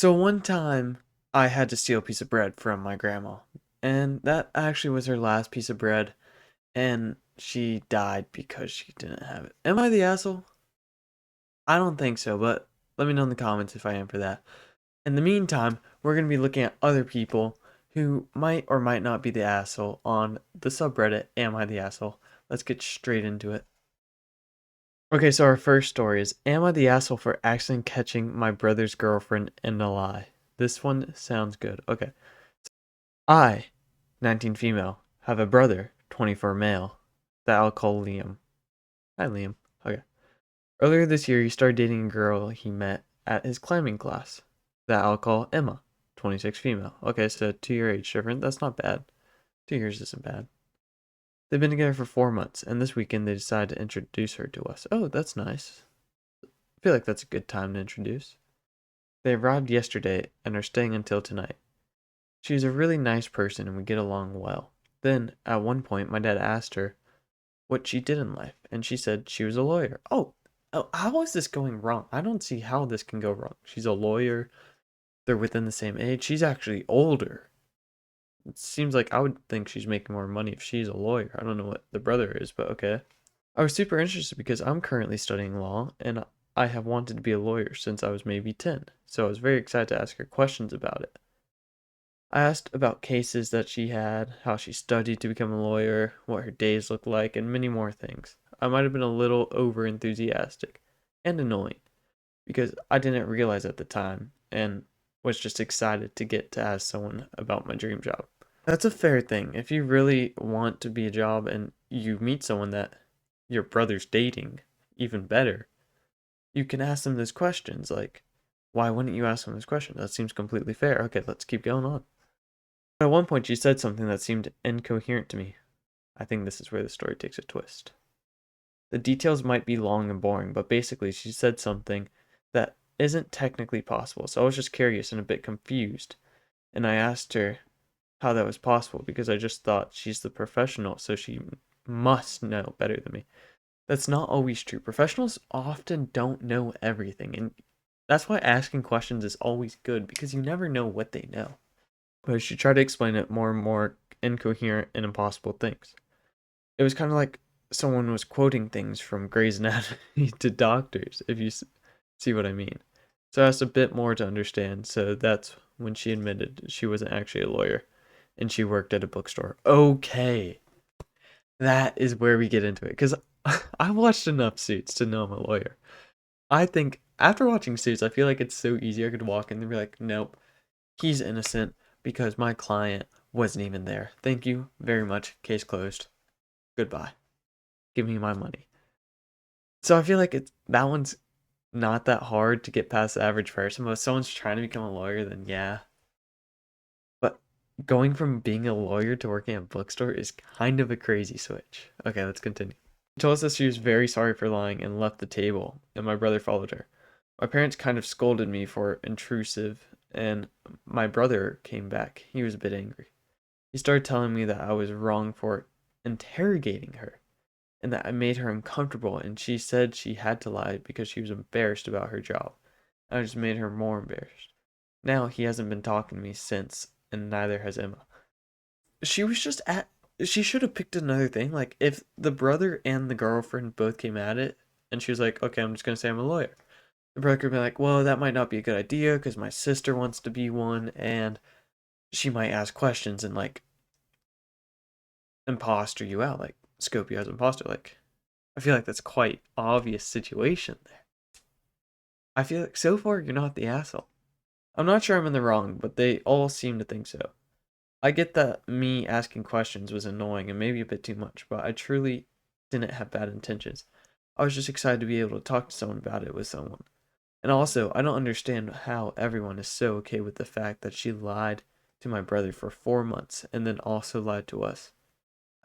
So one time I had to steal a piece of bread from my grandma, and that actually was her last piece of bread, and she died because she didn't have it. Am I the asshole? I don't think so, but let me know in the comments if I am for that. In the meantime, we're going to be looking at other people who might or might not be the asshole on the subreddit Am I the Asshole? Let's get straight into it. Okay, so our first story is Am I the asshole for accidentally catching my brother's girlfriend in a lie? This one sounds good. Okay. I, 19 female, have a brother, 24 male, that I'll call Liam. Hi, Liam. Okay. Earlier this year, he started dating a girl he met at his climbing class, that I'll call Emma, 26 female. Okay, so 2 year age difference. That's not bad. 2 years isn't bad. They've been together for 4 months, and this weekend they decided to introduce her to us. Oh, that's nice. I feel like that's a good time to introduce. They arrived yesterday and are staying until tonight. She's a really nice person and we get along well. Then, at one point, my dad asked her what she did in life, and she said she was a lawyer. Oh, how is this going wrong? I don't see how this can go wrong. She's a lawyer. They're within the same age. She's actually older. It seems like I would think she's making more money if she's a lawyer. I don't know what the brother is, but okay. I was super interested because I'm currently studying law and I have wanted to be a lawyer since I was maybe 10. So I was very excited to ask her questions about it. I asked about cases that she had, how she studied to become a lawyer, what her days looked like, and many more things. I might have been a little over enthusiastic and annoying because I didn't realize at the time and was just excited to get to ask someone about my dream job. That's a fair thing. If you really want to be a job and you meet someone that your brother's dating, even better, you can ask them those questions like, why wouldn't you ask them this question? That seems completely fair. Okay, let's keep going on. At one point, she said something that seemed incoherent to me. I think this is where the story takes a twist. The details might be long and boring, but basically, she said something that isn't technically possible, so I was just curious and a bit confused. And I asked her how that was possible because I just thought she's the professional, so she must know better than me. That's not always true. Professionals often don't know everything, and that's why asking questions is always good because you never know what they know. But she tried to explain it more and more incoherent and impossible things. It was kind of like someone was quoting things from Grey's Anatomy to doctors, if you see what I mean. So I asked a bit more to understand, so that's when she admitted she wasn't actually a lawyer and she worked at a bookstore. Okay, that is where we get into it because I watched enough Suits to know I'm a lawyer. I think after watching Suits, I feel like it's so easy. I could walk in and be like, nope, he's innocent because my client wasn't even there. Thank you very much. Case closed. Goodbye. Give me my money. So I feel like that one's not that hard to get past the average person, but if someone's trying to become a lawyer, then yeah. But going from being a lawyer to working at a bookstore is kind of a crazy switch. Okay, let's continue. She told us that she was very sorry for lying and left the table, and my brother followed her. My parents kind of scolded me for intrusive, and my brother came back. He was a bit angry. He started telling me that I was wrong for interrogating her and that I made her uncomfortable, and she said she had to lie because she was embarrassed about her job. I just made her more embarrassed. Now he hasn't been talking to me since, and neither has Emma. She was just at. She should have picked another thing. Like, if the brother and the girlfriend both came at it, and she was like, okay, I'm just going to say I'm a lawyer. The brother could be like, well, that might not be a good idea because my sister wants to be one, and she might ask questions and, like, imposter you out, like, scope you as imposter. Like, I feel like that's quite obvious situation there. I feel like so far you're not the asshole. I'm not sure I'm in the wrong, but they all seem to think so. I get that me asking questions was annoying and maybe a bit too much, but I truly didn't have bad intentions. I was just excited to be able to talk to someone about it with someone. And also, I don't understand how everyone is so okay with the fact that she lied to my brother for 4 months and then also lied to us.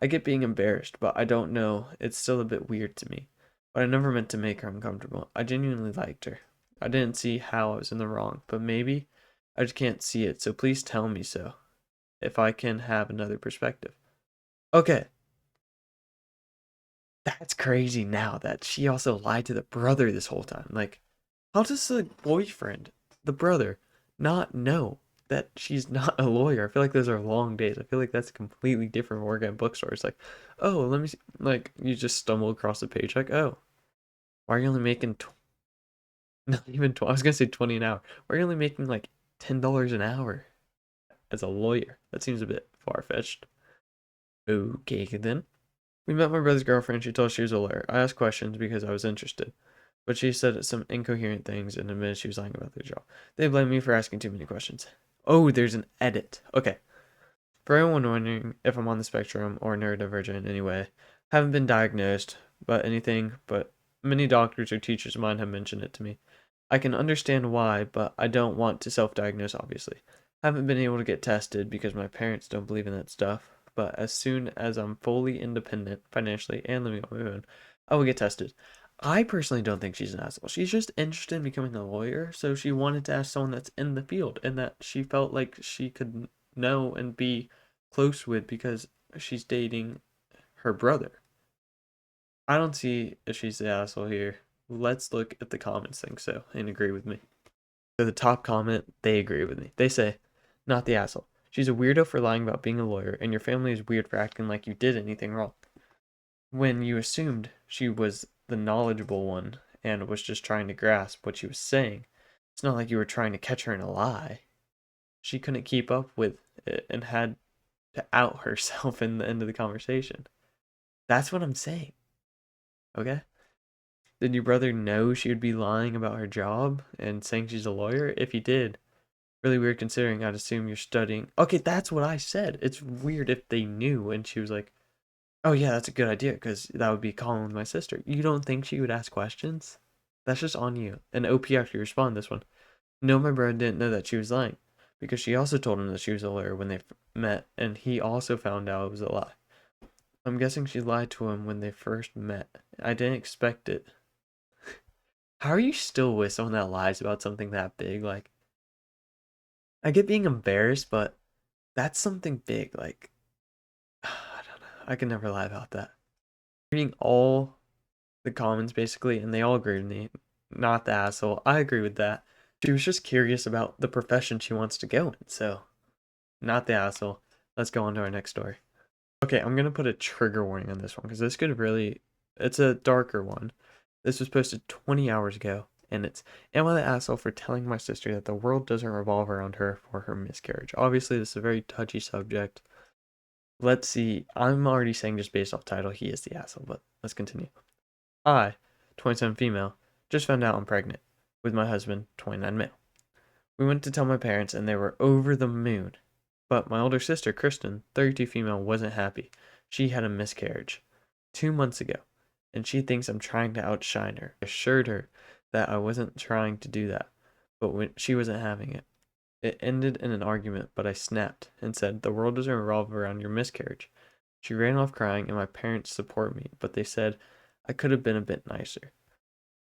I get being embarrassed, but I don't know. It's still a bit weird to me. But I never meant to make her uncomfortable. I genuinely liked her. I didn't see how I was in the wrong, but maybe I just can't see it, so please tell me so, if I can have another perspective. Okay, that's crazy now that she also lied to the brother this whole time. Like, how does the boyfriend, the brother, not know that she's not a lawyer? I feel like those are long days. I feel like that's completely different from working at bookstores. Like, oh, let me see. Like, you just stumble across a page, like, oh, why are you only making, not even 20, I was gonna say 20 an hour. Why are you only making like $10 an hour as a lawyer? That seems a bit far-fetched. Okay, then. We met my brother's girlfriend. She told us she was a lawyer. I asked questions because I was interested, but she said some incoherent things and admitted she was lying about their job. They blamed me for asking too many questions. Oh, there's an edit. Okay. For anyone wondering if I'm on the spectrum or neurodivergent in any way, haven't been diagnosed, but many doctors or teachers of mine have mentioned it to me. I can understand why, but I don't want to self-diagnose, obviously. Haven't been able to get tested because my parents don't believe in that stuff, but as soon as I'm fully independent financially and living on my own, I will get tested. I personally don't think she's an asshole. She's just interested in becoming a lawyer, so she wanted to ask someone that's in the field and that she felt like she could know and be close with because she's dating her brother. I don't see if she's the asshole here. Let's look at the comments think so and agree with me. So the top comment, they agree with me. They say, not the asshole. She's a weirdo for lying about being a lawyer, and your family is weird for acting like you did anything wrong. When you assumed she was the knowledgeable one and was just trying to grasp what she was saying, it's not like you were trying to catch her in a lie. She couldn't keep up with it and had to out herself in the end of the conversation. That's what I'm saying. Okay? Did your brother know she would be lying about her job and saying she's a lawyer? If he did, really weird considering I'd assume you're studying. Okay, that's what I said. It's weird if they knew and she was like, oh yeah, that's a good idea because that would be calling with my sister. You don't think she would ask questions? That's just on you. And OP actually responded this one. No, my brother didn't know that she was lying because she also told him that she was a lawyer when they met and he also found out it was a lie. I'm guessing she lied to him when they first met. I didn't expect it. How are you still with someone that lies about something that big? Like, I get being embarrassed, but that's something big. Like, I don't know. I can never lie about that. Reading all the comments basically, and they all agree with me. Not the asshole. I agree with that. She was just curious about the profession she wants to go in, so not the asshole. Let's go on to our next story. Okay, I'm gonna put a trigger warning on this one because this could really, it's a darker one. This was posted 20 hours ago, and it's, am I the asshole for telling my sister that the world doesn't revolve around her for her miscarriage? Obviously, this is a very touchy subject. Let's see. I'm already saying just based off title, he is the asshole, but let's continue. I, 27 female, just found out I'm pregnant with my husband, 29 male. We went to tell my parents, and they were over the moon. But my older sister, Kristen, 32 female, wasn't happy. She had a miscarriage 2 months ago, and she thinks I'm trying to outshine her. I assured her that I wasn't trying to do that, but when she wasn't having it. It ended in an argument, but I snapped and said, the world doesn't revolve around your miscarriage. She ran off crying, and my parents support me, but they said I could have been a bit nicer.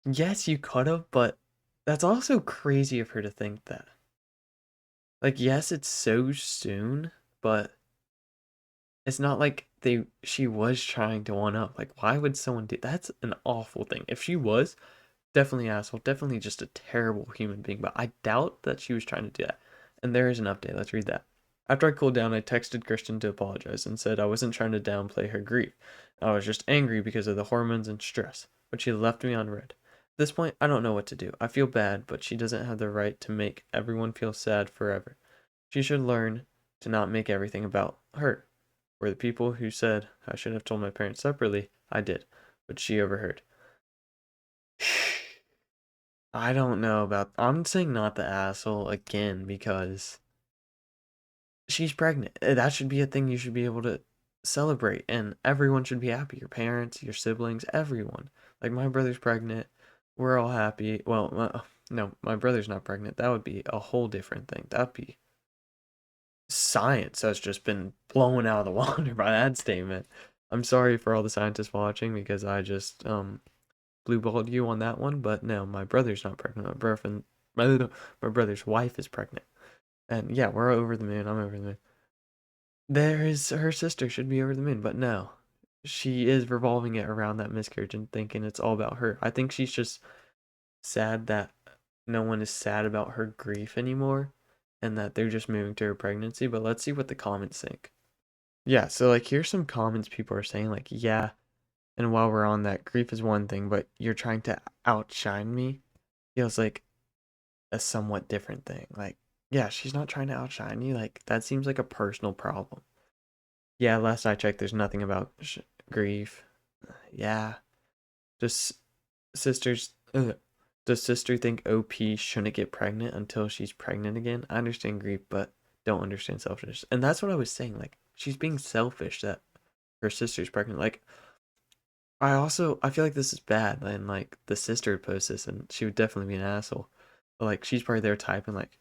Yes, you could have, but that's also crazy of her to think that. Like, yes, it's so soon, but it's not like she was trying to one up. Like, why would someone do that's an awful thing. If she was, definitely asshole, definitely just a terrible human being, but I doubt that she was trying to do that. And there is an update. Let's read that. After I cooled down, I texted Kristen to apologize and said I wasn't trying to downplay her grief. I was just angry because of the hormones and stress, but she left me on red. At this point, I don't know what to do. I feel bad, but she doesn't have the right to make everyone feel sad forever. She should learn to not make everything about her. Were the people who said I should have told my parents separately, I did, but she overheard. I don't know about. I'm saying not the asshole again because she's pregnant. That should be a thing you should be able to celebrate, and everyone should be happy. Your parents, your siblings, everyone. Like my brother's pregnant. We're all happy. Well, no, my brother's not pregnant. That would be a whole different thing. That'd be science has just been blown out of the water by that statement. I'm sorry for all the scientists watching because I just blue balled you on that one, but no, my brother's not pregnant. My brother's wife is pregnant. And yeah, we're over the moon. I'm over the moon. There is her sister should be over the moon, but no. She is revolving it around that miscarriage and thinking it's all about her. I think she's just sad that no one is sad about her grief anymore. and that they're just moving to her pregnancy, but let's see what the comments think. Yeah, so like here's some comments people are saying, like, yeah, and while we're on that, grief is one thing, but you're trying to outshine me feels like a somewhat different thing. Like, yeah, she's not trying to outshine you. Like, that seems like a personal problem. Yeah, last I checked, there's nothing about grief. Yeah, just sisters. Does sister think OP shouldn't get pregnant until she's pregnant again? I understand grief, but don't understand selfishness. And that's what I was saying. Like, she's being selfish that her sister's pregnant. Like, I feel like this is bad. And like, the sister would post this, and she would definitely be an asshole. But like, she's probably there typing like,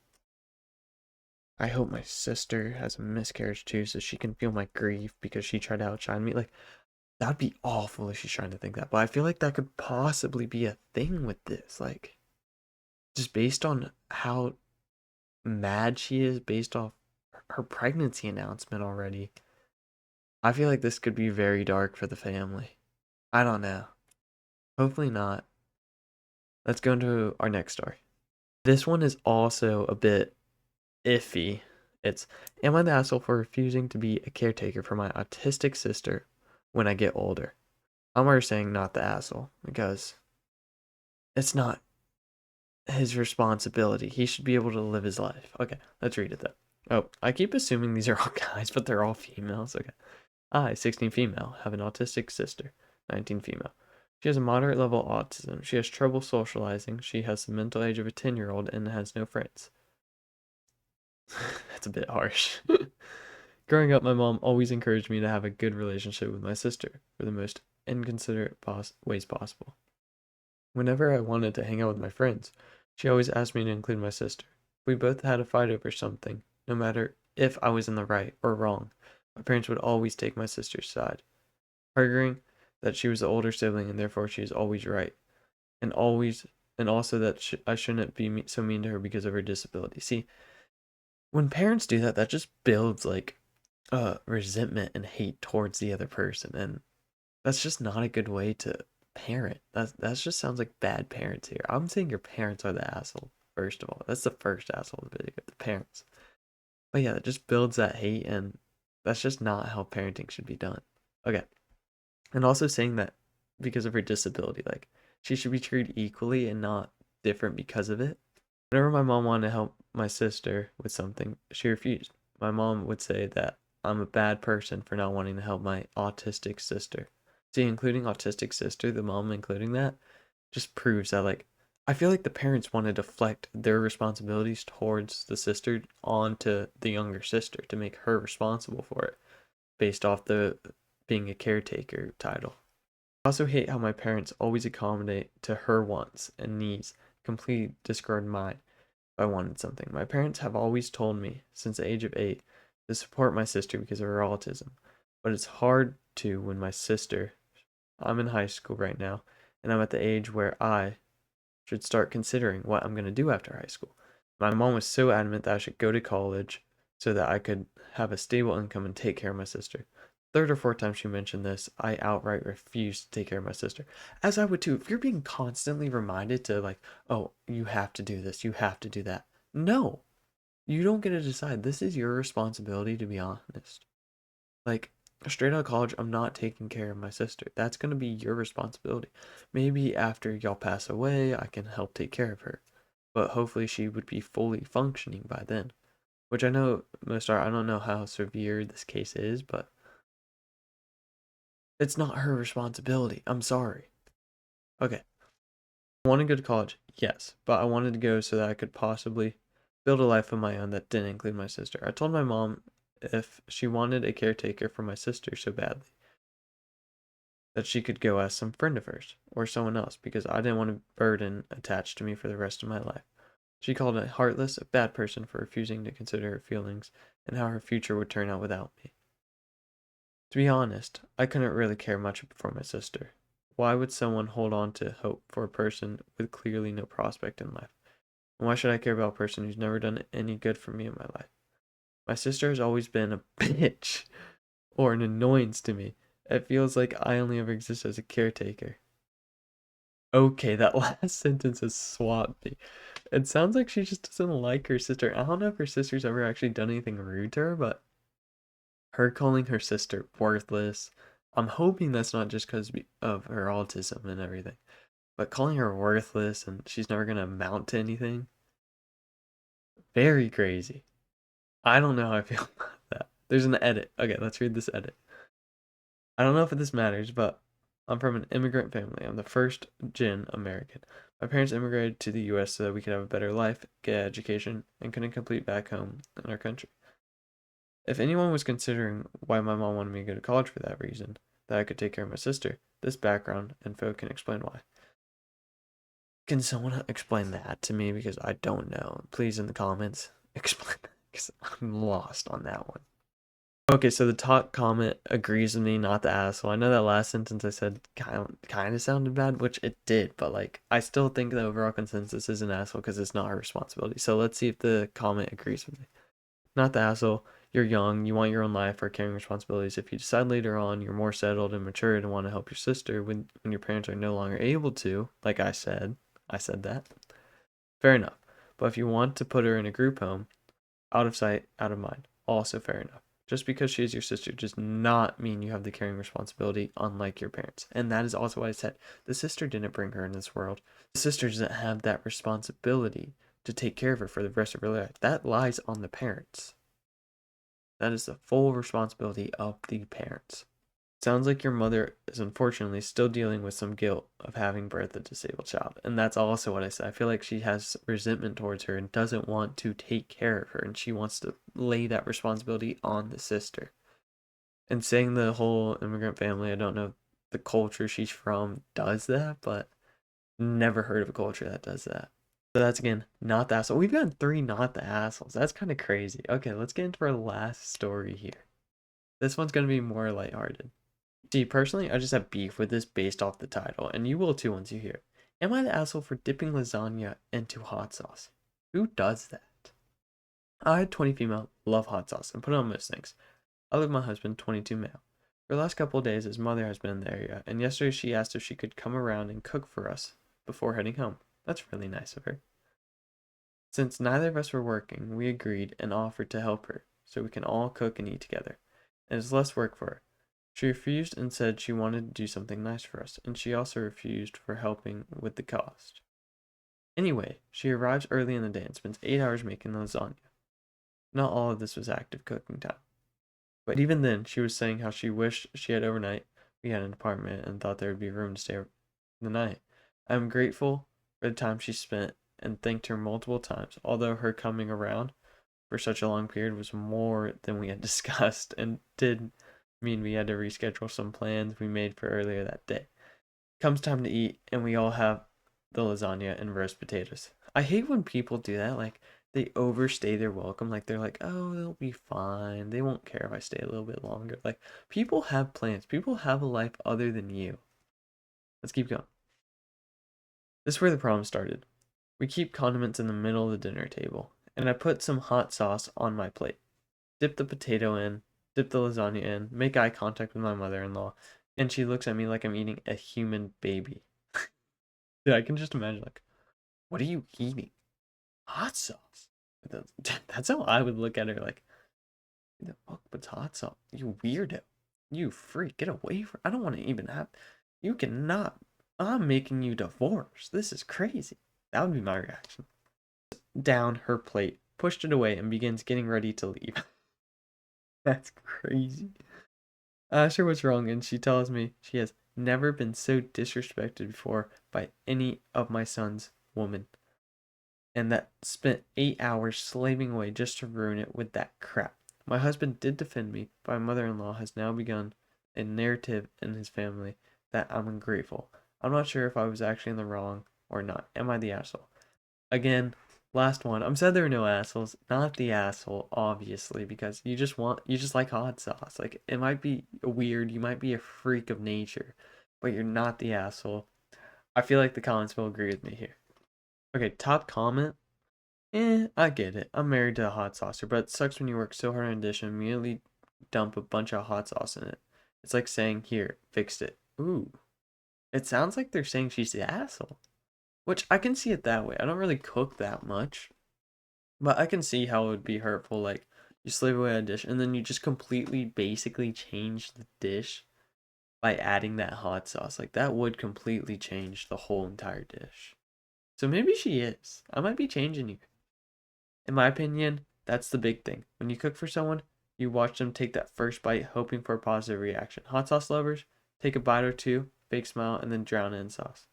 I hope my sister has a miscarriage too, so she can feel my grief because she tried to outshine me. Like, that'd be awful if she's trying to think that. But I feel like that could possibly be a thing with this. Like, just based on how mad she is, based off her pregnancy announcement already. I feel like this could be very dark for the family. I don't know. Hopefully not. Let's go into our next story. This one is also a bit iffy. It's, am I the asshole for refusing to be a caretaker for my autistic sister when I get older? I'm already saying not the asshole because it's not his responsibility. He should be able to live his life. Okay, let's read it then. Oh, I keep assuming these are all guys, but they're all females. Okay. I, 16 female, have an autistic sister, 19 female. She has a moderate level autism. She has trouble socializing. She has the mental age of a 10-year-old and has no friends. That's a bit harsh. Growing up, my mom always encouraged me to have a good relationship with my sister for the most inconsiderate ways possible. Whenever I wanted to hang out with my friends, she always asked me to include my sister. We both had a fight over something, no matter if I was in the right or wrong. My parents would always take my sister's side, arguing that she was the older sibling and therefore she is always right, and also that I shouldn't be so mean to her because of her disability. See, when parents do that, that just builds like resentment and hate towards the other person, and that's just not a good way to parent. That just sounds like bad parents here. I'm saying your parents are the asshole. First of all, that's the first asshole of the video, the parents. But yeah, it just builds that hate, and that's just not how parenting should be done. Okay, and also saying that because of her disability, like she should be treated equally and not different because of it. Whenever my mom wanted to help my sister with something, she refused. My mom would say that I'm a bad person for not wanting to help my autistic sister. See, including autistic sister, the mom including that, just proves that, like, I feel like the parents want to deflect their responsibilities towards the sister onto the younger sister to make her responsible for it based off the being a caretaker title. I also hate how my parents always accommodate to her wants and needs, completely discard mine if I wanted something. My parents have always told me, since the age of 8, to support my sister because of her autism. But it's hard to when my sister, I'm in high school right now, and I'm at the age where I should start considering what I'm going to do after high school. My mom was so adamant that I should go to college so that I could have a stable income and take care of my sister. Third or fourth time she mentioned this, I outright refused to take care of my sister. As I would too. If you're being constantly reminded to, like, oh, you have to do this, you have to do that. No, you don't get to decide. This is your responsibility, to be honest. Like, straight out of college, I'm not taking care of my sister. That's going to be your responsibility. Maybe after y'all pass away, I can help take care of her. But hopefully she would be fully functioning by then. Which I know most are. I don't know how severe this case is, but it's not her responsibility. I'm sorry. Okay. I want to go to college, yes, but I wanted to go so that I could possibly build a life of my own that didn't include my sister. I told my mom if she wanted a caretaker for my sister so badly that she could go ask some friend of hers or someone else because I didn't want a burden attached to me for the rest of my life. She called me heartless, a bad person for refusing to consider her feelings and how her future would turn out without me. To be honest, I couldn't really care much for my sister. Why would someone hold on to hope for a person with clearly no prospect in life? And why should I care about a person who's never done any good for me in my life? My sister has always been a bitch or an annoyance to me. It feels like I only ever exist as a caretaker. Okay, that last sentence has swamped me. It sounds like she just doesn't like her sister. I don't know if her sister's ever actually done anything rude to her, but her calling her sister worthless. I'm hoping that's not just because of her autism and everything, but calling her worthless and she's never gonna amount to anything. Very crazy. I don't know how I feel about that. There's an edit. Okay, let's read this edit. I don't know if this matters, but I'm from an immigrant family. I'm the first gen American. My parents immigrated to the US so that we could have a better life, get education, and couldn't complete back home in our country. If anyone was considering why my mom wanted me to go to college for that reason, that I could take care of my sister, this background info can explain why. Can someone explain that to me? Because I don't know. Please, in the comments, explain that, because I'm lost on that one. Okay, so the top comment agrees with me, not the asshole. I know that last sentence I said kind of sounded bad, which it did, but like I still think the overall consensus is an asshole because it's not her responsibility. So let's see if the comment agrees with me. Not the asshole. You're young, you want your own life or carrying responsibilities. If you decide later on you're more settled and mature and want to help your sister when your parents are no longer able to, like I said that. Fair enough. But if you want to put her in a group home, out of sight, out of mind, also fair enough. Just because she is your sister does not mean you have the caring responsibility, unlike your parents. And that is also what I said. The sister didn't bring her in this world. The sister doesn't have that responsibility to take care of her for the rest of her life. That lies on the parents. That is the full responsibility of the parents. Sounds like your mother is unfortunately still dealing with some guilt of having birthed a disabled child. And that's also what I said. I feel like she has resentment towards her and doesn't want to take care of her. And she wants to lay that responsibility on the sister. And saying the whole immigrant family, I don't know if the culture she's from does that, but never heard of a culture that does that. So that's again, not the asshole. We've gotten 3 not the assholes. That's kind of crazy. Okay, let's get into our last story here. This one's going to be more lighthearted. See, personally, I just have beef with this based off the title, and you will too once you hear it. Am I the asshole for dipping lasagna into hot sauce? Who does that? I, 20 female, love hot sauce and put it on most things. I live with my husband, 22 male. For the last couple of days, his mother has been in the area, and yesterday she asked if she could come around and cook for us before heading home. That's really nice of her. Since neither of us were working, we agreed and offered to help her, so we can all cook and eat together. And it's less work for her. She refused and said she wanted to do something nice for us, and she also refused for helping with the cost. Anyway, she arrives early in the day and spends 8 hours making lasagna. Not all of this was active cooking time. But even then, she was saying how she wished she had overnight. We had an apartment and thought there would be room to stay the night. I am grateful for the time she spent and thanked her multiple times, although her coming around for such a long period was more than we had discussed and did mean we had to reschedule some plans we made for earlier that day. Comes time to eat, and we all have the lasagna and roast potatoes. I hate when people do that. Like, they overstay their welcome. Like, they're like, oh, they'll be fine. They won't care if I stay a little bit longer. Like, people have plans. People have a life other than you. Let's keep going. This is where the problem started. We keep condiments in the middle of the dinner table, and I put some hot sauce on my plate. Dip the potato in, dip the lasagna in, make eye contact with my mother-in-law, and she looks at me like I'm eating a human baby. Yeah, I can just imagine, like, what are you eating? Hot sauce. That's how I would look at her, like, "Who the fuck puts hot sauce? You weirdo. You freak. Get away from. I don't want to even have. You cannot. I'm making you divorce. This is crazy." That would be my reaction. Down her plate, pushed it away, and begins getting ready to leave. That's crazy. I asked her what's wrong, and she tells me she has never been so disrespected before by any of my son's women, and that spent 8 hours slaving away just to ruin it with that crap. My husband did defend me, but my mother-in-law has now begun a narrative in his family that I'm ungrateful. I'm not sure if I was actually in the wrong or not. Am I the asshole? Again, last one. I'm sad there are no assholes. Not the asshole, obviously, because you just like hot sauce. Like, it might be weird, you might be a freak of nature, but you're not the asshole. I feel like the comments will agree with me here. Okay, top comment. I get it. I'm married to a hot saucer, but it sucks when you work so hard on a dish and immediately dump a bunch of hot sauce in it. It's like saying, here, fixed it. Ooh. It sounds like they're saying she's the asshole. Which I can see it that way. I don't really cook that much, but I can see how it would be hurtful. Like, you slave away a dish and then you just completely basically change the dish by adding that hot sauce. Like, that would completely change the whole entire dish. So maybe she is. I might be changing you. In my opinion, that's the big thing. When you cook for someone, you watch them take that first bite, hoping for a positive reaction. Hot sauce lovers, take a bite or two, fake smile, and then drown it in sauce.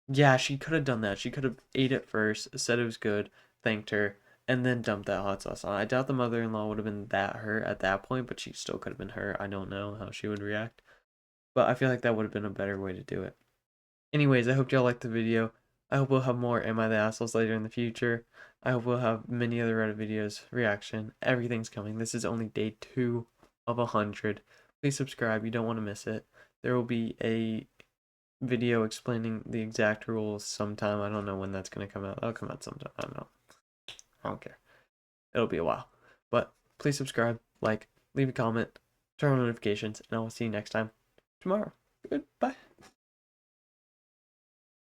Yeah, she could have done that. She could have ate it first, said it was good, thanked her, and then dumped that hot sauce on. I doubt the mother-in-law would have been that hurt at that point, but she still could have been hurt. I don't know how she would react, but I feel like that would have been a better way to do it. Anyways, I hope y'all liked the video. I hope we'll have more Am I the Assholes later in the future. I hope we'll have many other Reddit videos, reaction, everything's coming. This is only day 2 of 100. Please subscribe, you don't want to miss it. There will be a video explaining the exact rules sometime. I don't know when that's going to come out. That'll come out sometime. I don't know. I don't care. It'll be a while. But please subscribe, like, leave a comment, turn on notifications, and I will see you next time tomorrow. Goodbye.